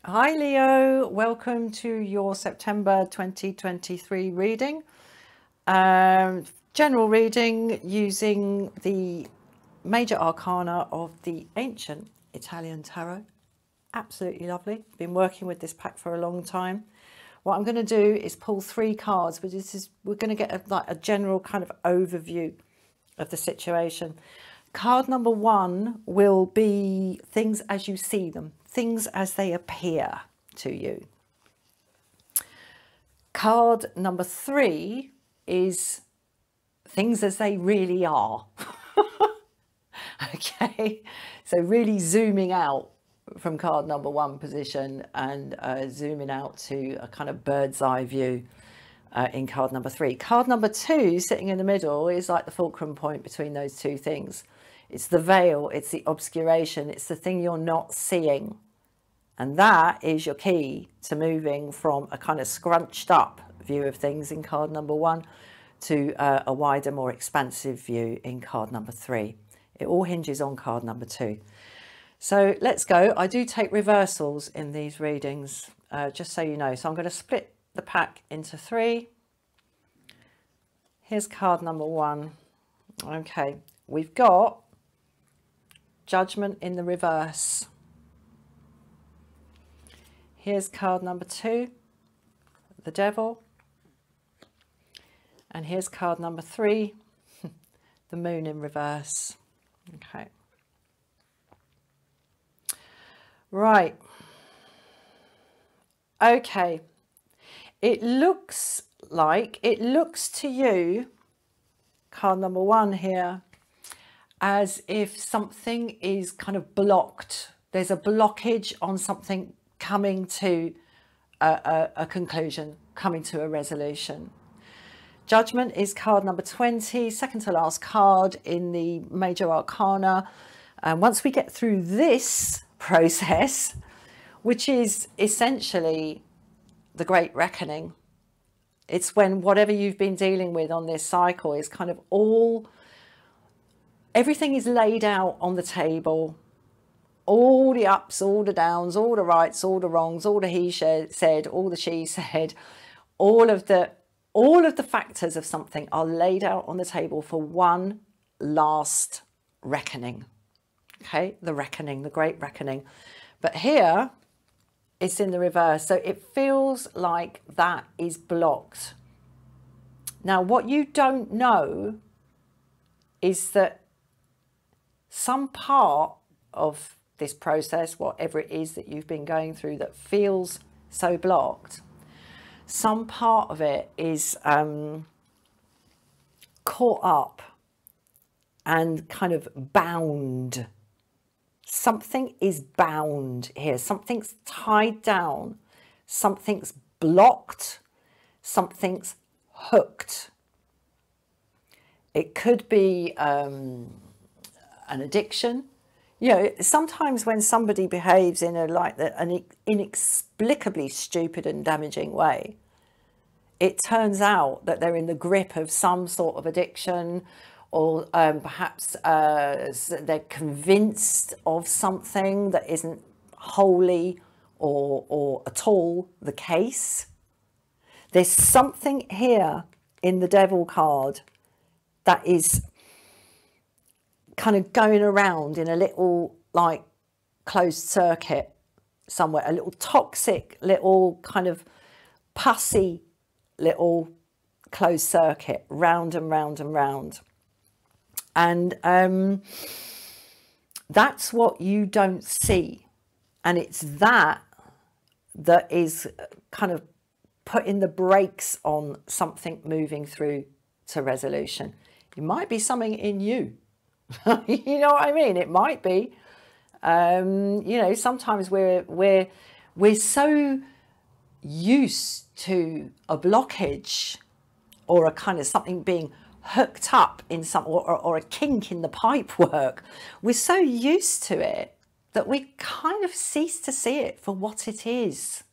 Hi Leo, welcome to your September 2023 reading. General reading using the major arcana of the ancient Italian tarot. Absolutely lovely. Been working with this pack for a long time. What I'm going to do is pull 3 cards, but we're going to get a general kind of overview of the situation. Card number 1 will be things as you see them, things as they appear to you. Card number 3 is things as they really are. Okay, so really zooming out from card number 1 position and zooming out to a kind of bird's eye view in card number 3. Card number 2 sitting in the middle is like the fulcrum point between those two things. It's the veil, it's the obscuration, it's the thing you're not seeing. And that is your key to moving from a kind of scrunched up view of things in card number 1 to a wider, more expansive view in card number 3. It all hinges on card number 2. So let's go. I do take reversals in these readings, just so you know. So I'm going to split the pack into 3. Here's card number 1. Okay, we've got Judgment in the reverse. Here's card number 2, the Devil. And here's card number 3, the Moon in reverse. Okay. Right. Okay. It looks to you, card number 1 here, as if something is kind of blocked. There's a blockage on something coming to a conclusion, coming to a resolution. Judgment is card number 20, second to last card in the major arcana. And once we get through this process, which is essentially the Great Reckoning, it's when whatever you've been dealing with on this cycle is kind of everything is laid out on the table. All the ups, all the downs, all the rights, all the wrongs, all the he said, all the she said, all of the factors of something are laid out on the table for one last reckoning. Okay, the reckoning, the Great Reckoning. But here, it's in the reverse. So it feels like that is blocked. Now, what you don't know is that some part of this process, whatever it is that you've been going through that feels so blocked, some part of it is caught up and kind of bound. Something is bound here. Something's tied down. Something's blocked. Something's hooked. It could be an addiction. You know, sometimes when somebody behaves in an inexplicably stupid and damaging way, it turns out that they're in the grip of some sort of addiction, or perhaps they're convinced of something that isn't wholly or at all the case. There's something here in the Devil card that is kind of going around in a little like closed circuit somewhere, a little toxic, little kind of pussy little closed circuit, round and round and round. And that's what you don't see. And it's that is kind of putting the brakes on something moving through to resolution. It might be something in you. You know what I mean? It might be. You know, sometimes we're so used to a blockage or a kind of something being hooked up in some or a kink in the pipework. We're so used to it that we kind of cease to see it for what it is.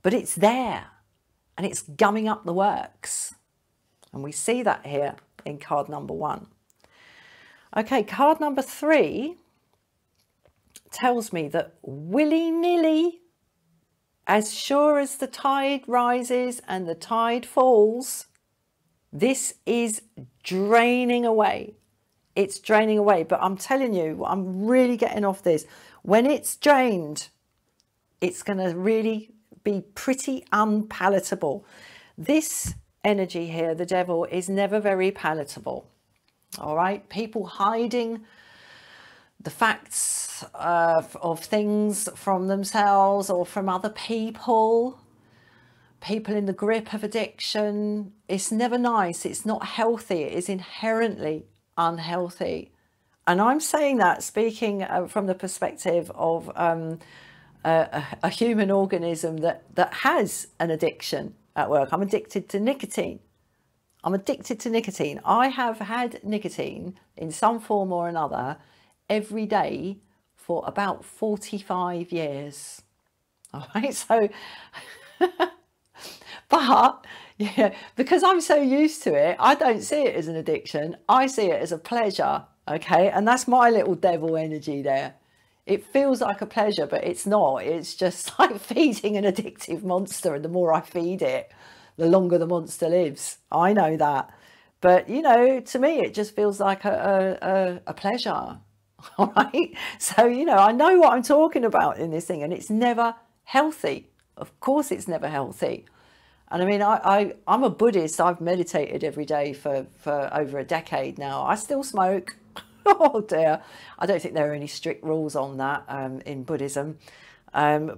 But it's there and it's gumming up the works. And we see that here in card number 1. Okay, card number 3 tells me that willy-nilly, as sure as the tide rises and the tide falls, this is draining away. It's draining away. But I'm telling you, I'm really getting off this. When it's drained, it's going to really be pretty unpalatable. This energy here, the devil, is never very palatable. All right, people hiding the facts of things from themselves or from other people, people in the grip of addiction. It's never nice. It's not healthy. It is inherently unhealthy. And I'm saying that speaking from the perspective of a human organism that has an addiction at work. I'm addicted to nicotine. I'm addicted to nicotine. I have had nicotine in some form or another every day for about 45 years. All right, so, but yeah, because I'm so used to it, I don't see it as an addiction. I see it as a pleasure, okay? And that's my little devil energy there. It feels like a pleasure, but it's not. It's just like feeding an addictive monster, and the more I feed it, the longer the monster lives. I know that. But, you know, to me, it just feels like a pleasure. All right. So, you know, I know what I'm talking about in this thing, and it's never healthy. Of course, it's never healthy. And I mean, I'm a Buddhist. I've meditated every day for over a decade now. I still smoke. Oh dear. I don't think there are any strict rules on that in Buddhism. And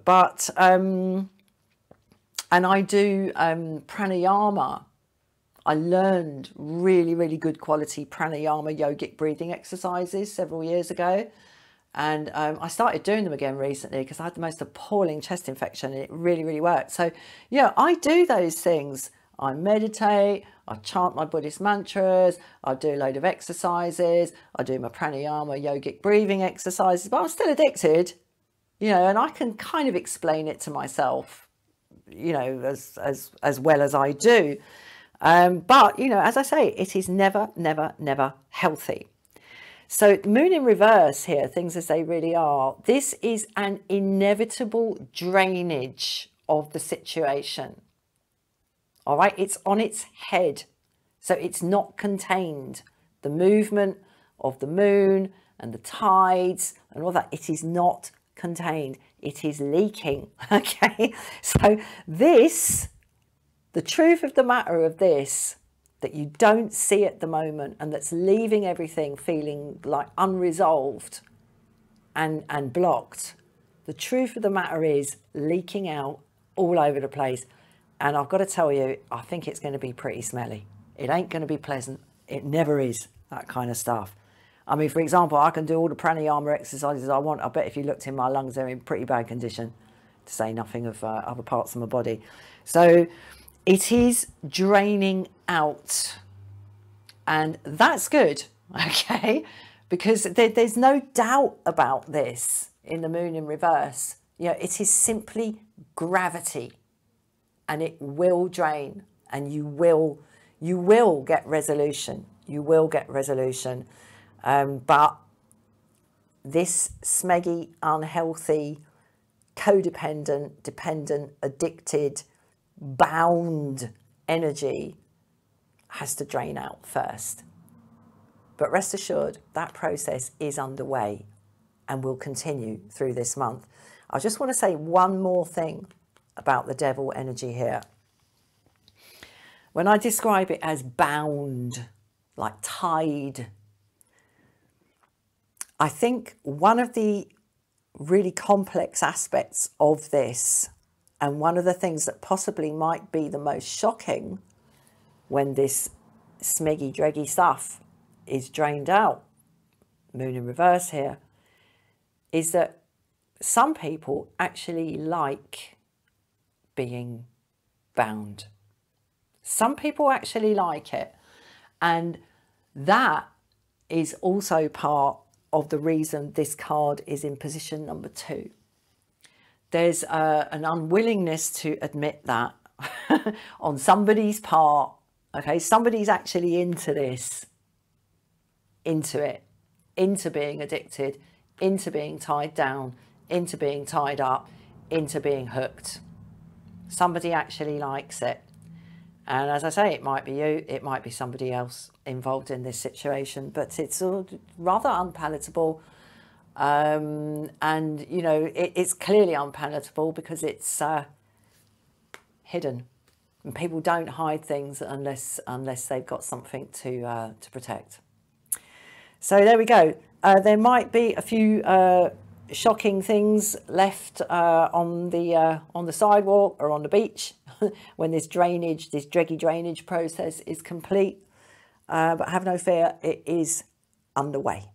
I do pranayama. I learned really, really good quality pranayama yogic breathing exercises several years ago. And I started doing them again recently because I had the most appalling chest infection, and it really, really worked. So, yeah, I do those things. I meditate, I chant my Buddhist mantras, I do a load of exercises, I do my pranayama yogic breathing exercises, but I'm still addicted, you know, and I can kind of explain it to myself, you know, as well as I do. But, you know, as I say, it is never, never, never healthy. So moon in reverse here, things as they really are. This is an inevitable drainage of the situation. All right, it's on its head. So it's not contained. The movement of the moon and the tides and all that, it is not contained. It is leaking. Okay, so this, the truth of the matter of this, that you don't see at the moment and that's leaving everything feeling like unresolved and blocked. The truth of the matter is leaking out all over the place. And I've got to tell you, I think it's going to be pretty smelly. It ain't going to be pleasant. It never is, that kind of stuff. I mean, for example, I can do all the pranayama exercises I want. I bet if you looked in my lungs, they're in pretty bad condition, to say nothing of other parts of my body. So it is draining out. And that's good, okay? Because there's no doubt about this in the moon in reverse. You know, it is simply gravity. And it will drain, and you will get resolution. You will get resolution. But this smeggy, unhealthy, codependent, dependent, addicted, bound energy has to drain out first. But rest assured, that process is underway and will continue through this month. I just want to say one more thing about the devil energy here. When I describe it as bound, like tied, I think one of the really complex aspects of this, and one of the things that possibly might be the most shocking when this smeggy, dreggy stuff is drained out, moon in reverse here, is that some people actually like being bound. Some people actually like it, and that is also part of the reason this card is in position number 2. There's an unwillingness to admit that on somebody's part. Okay, somebody's actually into this, into it, into being addicted, into being tied down, into being tied up, into being hooked. Somebody actually likes it. And as I say, it might be you, it might be somebody else involved in this situation, but it's rather unpalatable. And, you know, it's clearly unpalatable because it's hidden. And people don't hide things unless they've got something to protect. So there we go. There might be a few shocking things left on the sidewalk or on the beach when this dreggy drainage process is complete. But have no fear, it is underway.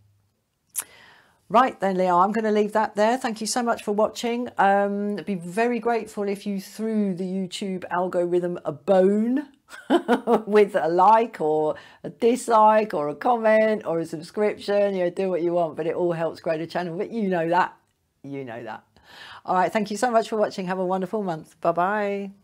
Right then, Leo, I'm going to leave that there. Thank you so much for watching. I'd be very grateful if you threw the YouTube algorithm a bone with a like or a dislike or a comment or a subscription. You know, do what you want, but it all helps grow the channel. But you know that. You know that. All right. Thank you so much for watching. Have a wonderful month. Bye-bye.